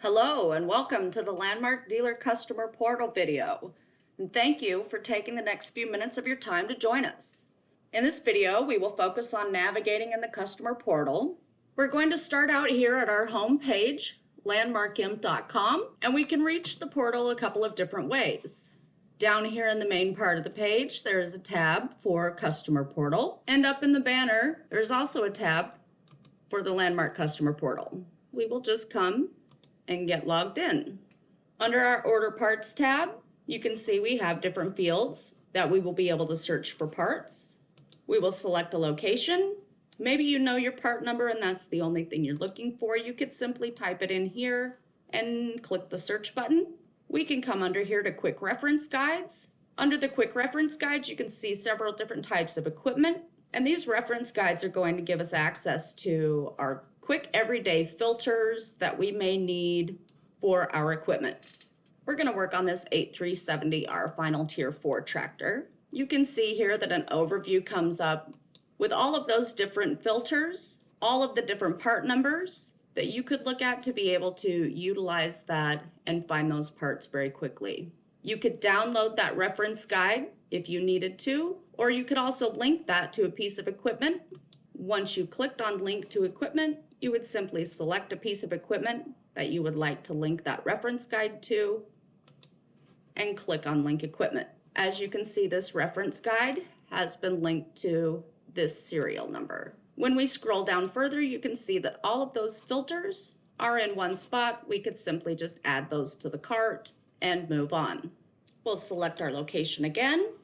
Hello and welcome to the LandMark Dealer Customer Portal video. And thank you for taking the next few minutes of your time to join us. In this video, we will focus on navigating in the customer portal. We're going to start out here at our home page, landmarkimp.com, and we can reach the portal a couple of different ways. Down here in the main part of the page, there is a tab for Customer Portal, and up in the banner, there's also a tab for the LandMark Customer Portal. We will just come and get logged in. Under our Order Parts tab, you can see we have different fields that we will be able to search for parts. We will select a location. Maybe you know your part number and that's the only thing you're looking for. You could simply type it in here and click the search button. We can come under here to Quick Reference Guides. Under the Quick Reference Guides, you can see several different types of equipment, and these reference guides are going to give us access to our quick everyday filters that we may need for our equipment. We're going to work on this 8370, our final tier 4 tractor. You can see here that an overview comes up with all of those different filters, all of the different part numbers that you could look at to be able to utilize that and find those parts very quickly. You could download that reference guide if you needed to, or you could also link that to a piece of equipment. Once you clicked on link to equipment, you would simply select a piece of equipment that you would like to link that reference guide to and click on link equipment. As you can see, this reference guide has been linked to this serial number. When we scroll down further, you can see that all of those filters are in one spot. We could simply just add those to the cart and move on. We'll select our location again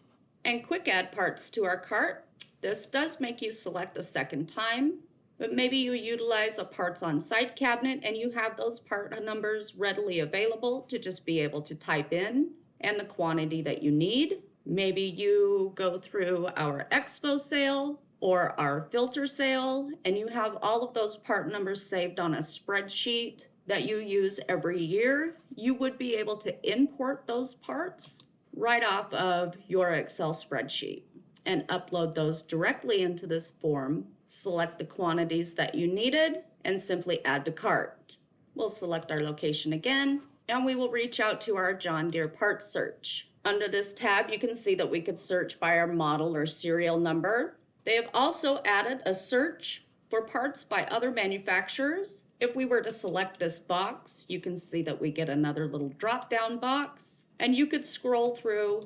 and quick add parts to our cart. This does make you select a second time, but maybe you utilize a parts on site cabinet and you have those part numbers readily available to just be able to type in and the quantity that you need. Maybe you go through our expo sale or our filter sale and you have all of those part numbers saved on a spreadsheet that you use every year. You would be able to import those parts right off of your Excel spreadsheet and upload those directly into this form. Select the quantities that you needed and simply add to cart. We'll select our location again and we will reach out to our John Deere parts search. Under this tab, you can see that we could search by our model or serial number. They have also added a search for parts by other manufacturers. If we were to select this box, you can see that we get another little drop-down box, and you could scroll through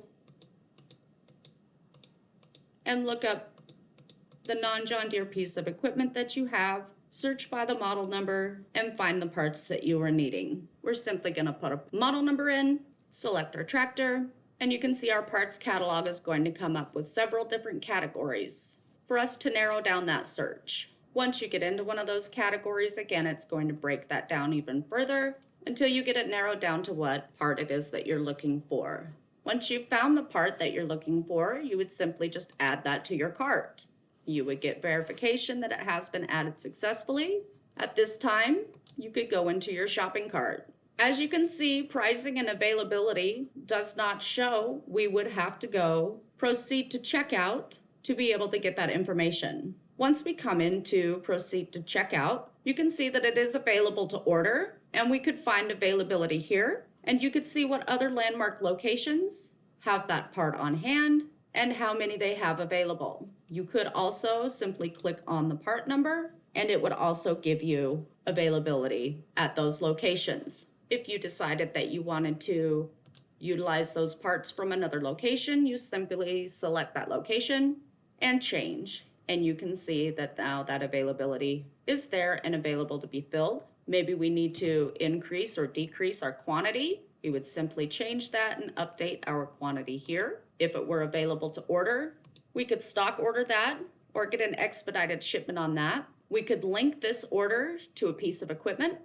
and look up the non-John Deere piece of equipment that you have, search by the model number, and find the parts that you are needing. We're simply going to put a model number in, select our tractor, and you can see our parts catalog is going to come up with several different categories for us to narrow down that search. Once you get into one of those categories, again, it's going to break that down even further until you get it narrowed down to what part it is that you're looking for. Once you've found the part that you're looking for, you would simply just add that to your cart. You would get verification that it has been added successfully. At this time, you could go into your shopping cart. As you can see, pricing and availability does not show. We would have to go proceed to checkout to be able to get that information. Once we come into proceed to checkout, you can see that it is available to order, and we could find availability here, and you could see what other LandMark locations have that part on hand and how many they have available. You could also simply click on the part number and it would also give you availability at those locations. If you decided that you wanted to utilize those parts from another location, you simply select that location and change. And you can see that now that availability is there and available to be filled. Maybe we need to increase or decrease our quantity. We would simply change that and update our quantity here. If it were available to order, we could stock order that or get an expedited shipment on that. We could link this order to a piece of equipment,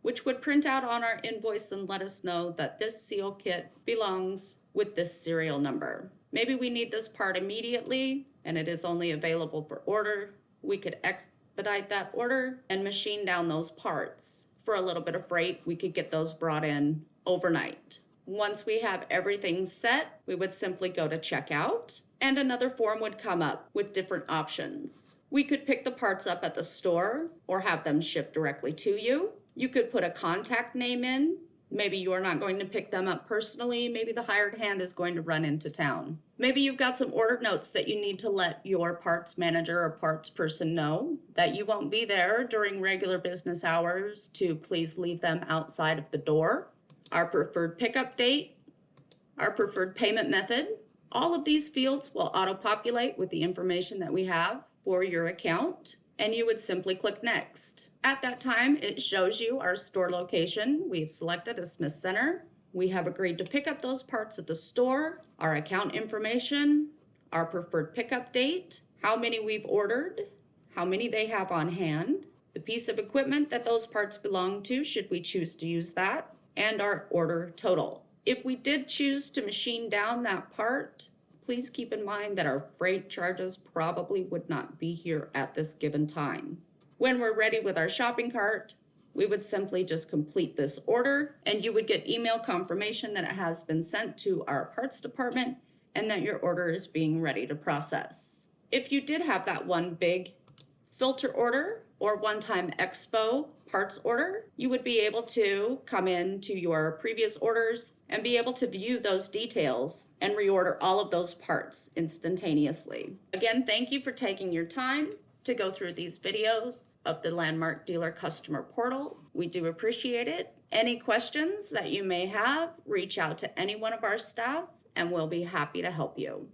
which would print out on our invoice and let us know that this seal kit belongs with this serial number. Maybe we need this part immediately and it is only available for order. We could expedite that order and machine down those parts. For a little bit of freight, we could get those brought in overnight. Once we have everything set, we would simply go to checkout and another form would come up with different options. We could pick the parts up at the store or have them shipped directly to you. You could put a contact name in. Maybe you're not going to pick them up personally. Maybe the hired hand is going to run into town. Maybe you've got some order notes that you need to let your parts manager or parts person know that you won't be there during regular business hours to please leave them outside of the door. Our preferred pickup date, our preferred payment method. All of these fields will auto-populate with the information that we have for your account, and you would simply click Next. At that time, it shows you our store location. We've selected a Smith Center. We have agreed to pick up those parts at the store, our account information, our preferred pickup date, how many we've ordered, how many they have on hand, the piece of equipment that those parts belong to should we choose to use that, and our order total. If we did choose to machine down that part, please keep in mind that our freight charges probably would not be here at this given time. When we're ready with our shopping cart, we would simply just complete this order and you would get email confirmation that it has been sent to our parts department and that your order is being ready to process. If you did have that one big filter order or one-time expo parts order, you would be able to come into your previous orders and be able to view those details and reorder all of those parts instantaneously. Again, thank you for taking your time to go through these videos of the LandMark Dealer Customer Portal. We do appreciate it. Any questions that you may have, reach out to any one of our staff and we'll be happy to help you.